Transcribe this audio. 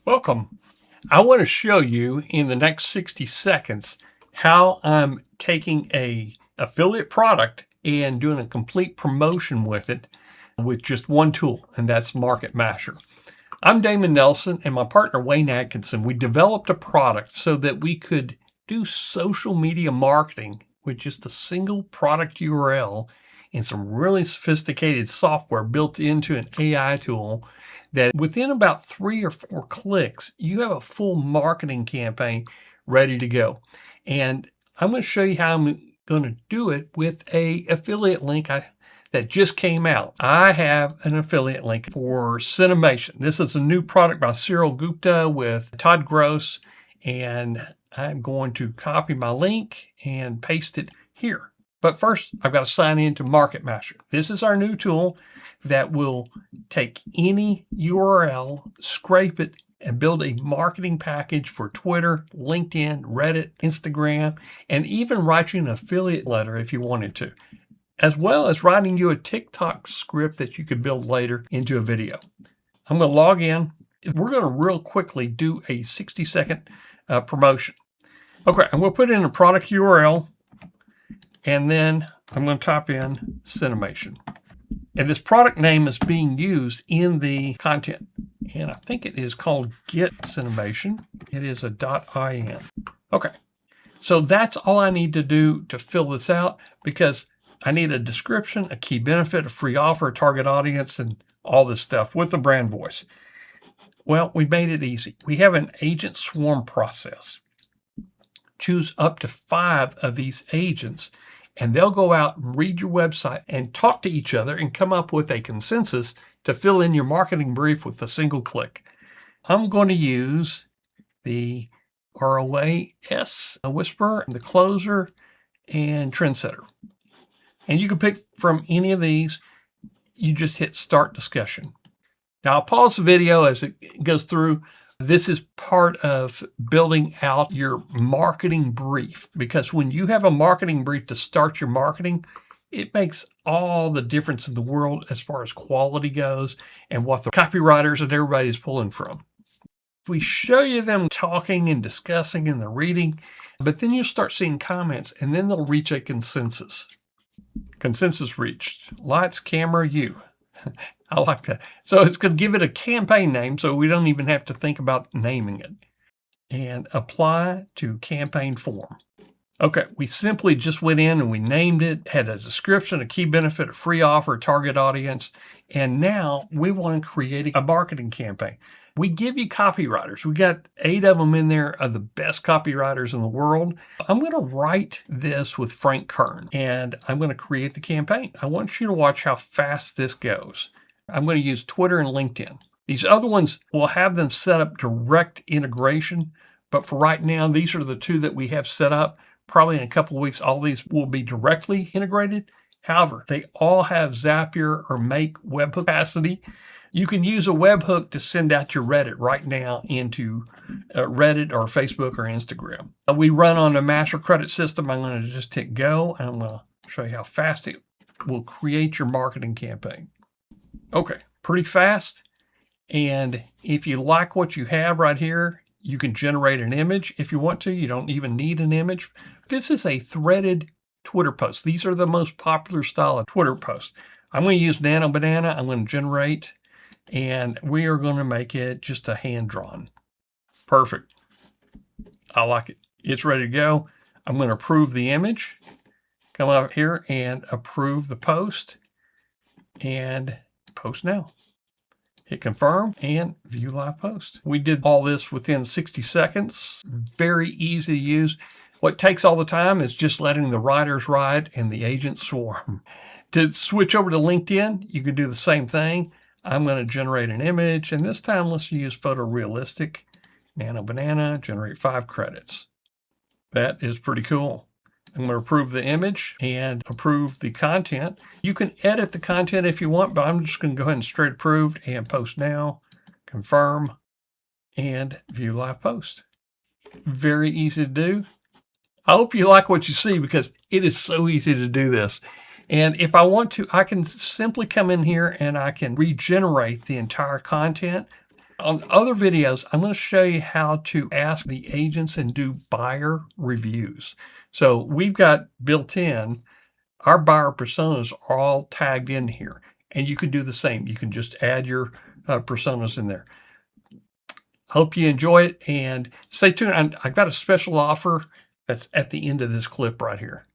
Welcome. I want to show you in the next 60 seconds how I'm taking a affiliate product and doing a complete promotion with it with just one tool, and that's MarketMasher. I'm Damon Nelson and my partner Wayne Atkinson. We developed a product so that we could do social media marketing with just a single product URL and some really sophisticated software built into an AI tool that within about 3 or 4 clicks, you have a full marketing campaign ready to go. And I'm going to show you how I'm going to do it with a affiliate link that just came out. I have an affiliate link for Cinemation. This is a new product by Cyril Gupta with Todd Gross, and I'm going to copy my link and paste it here. But first, I've got to sign into MarketMasher. This is our new tool that will take any URL, scrape it, and build a marketing package for Twitter, LinkedIn, Reddit, Instagram, and even write you an affiliate letter if you wanted to, as well as writing you a TikTok script that you could build later into a video. I'm going to log in. We're going to real quickly do a 60-second promotion. Okay, I'm going to put in a product URL, and then I'm going to type in Cinemation. And this product name is being used in the content. And I think it is called Get Cinemation. It is a .in. Okay, so that's all I need to do to fill this out, because I need a description, a key benefit, a free offer, a target audience, and all this stuff with a brand voice. Well, we made it easy. We have an agent swarm process. Choose up to 5 of these agents, and they'll go out and read your website and talk to each other and come up with a consensus to fill in your marketing brief with a single click. I'm going to use the ROAS, a Whisperer, the Closer, and Trendsetter. And you can pick from any of these. You just hit Start Discussion. Now I'll pause the video as it goes through. This is part of building out your marketing brief, because when you have a marketing brief to start your marketing, it makes all the difference in the world as far as quality goes and what the copywriters and everybody is pulling from. We show you them talking and discussing and they're reading, but then you'll start seeing comments, and then they'll reach a consensus. Consensus reached. Lights, camera, you. I like that. So it's going to give it a campaign name, so we don't even have to think about naming it. And apply to campaign form. Okay, we simply just went in and we named it, had a description, a key benefit, a free offer, a target audience, and now we want to create a marketing campaign. We give you copywriters. We got 8 of them in there of the best copywriters in the world. I'm going to write this with Frank Kern, and I'm going to create the campaign. I want you to watch how fast this goes. I'm going to use Twitter and LinkedIn. These other ones, will have them set up direct integration, but for right now, these are the 2 that we have set up. Probably in a couple of weeks, all these will be directly integrated. However, they all have Zapier or Make web capacity. You can use a webhook to send out your Reddit right now into Reddit or Facebook or Instagram. We run on a master credit system. I'm going to just hit go, and I'm going to show you how fast it will create your marketing campaign. Okay, pretty fast. And if you like what you have right here, you can generate an image if you want to. You don't even need an image. This is a threaded Twitter post. These are the most popular style of Twitter posts. I'm going to use Nano Banana. I'm going to generate, and we are going to make it just a hand-drawn. Perfect. I like it. It's ready to go. I'm going to approve the image. Come up here and approve the post, and post now. Hit confirm and view live post. We did all this within 60 seconds. Very easy to use. What takes all the time is just letting the writers write and the agents swarm. To switch over to LinkedIn, you can do the same thing. I'm going to generate an image, and this time let's use photorealistic. Nano Banana, generate 5 credits. That is pretty cool. I'm going to approve the image and approve the content. You can edit the content if you want, but I'm just going to go ahead and straight approved and post now, confirm, and view live post. Very easy to do. I hope you like what you see, because it is so easy to do this. And if I want to, I can simply come in here and I can regenerate the entire content. On other videos, I'm going to show you how to ask the agents and do buyer reviews. So we've got built in, our buyer personas are all tagged in here, and you can do the same. You can just add your personas in there. Hope you enjoy it, and stay tuned. I've got a special offer that's at the end of this clip right here.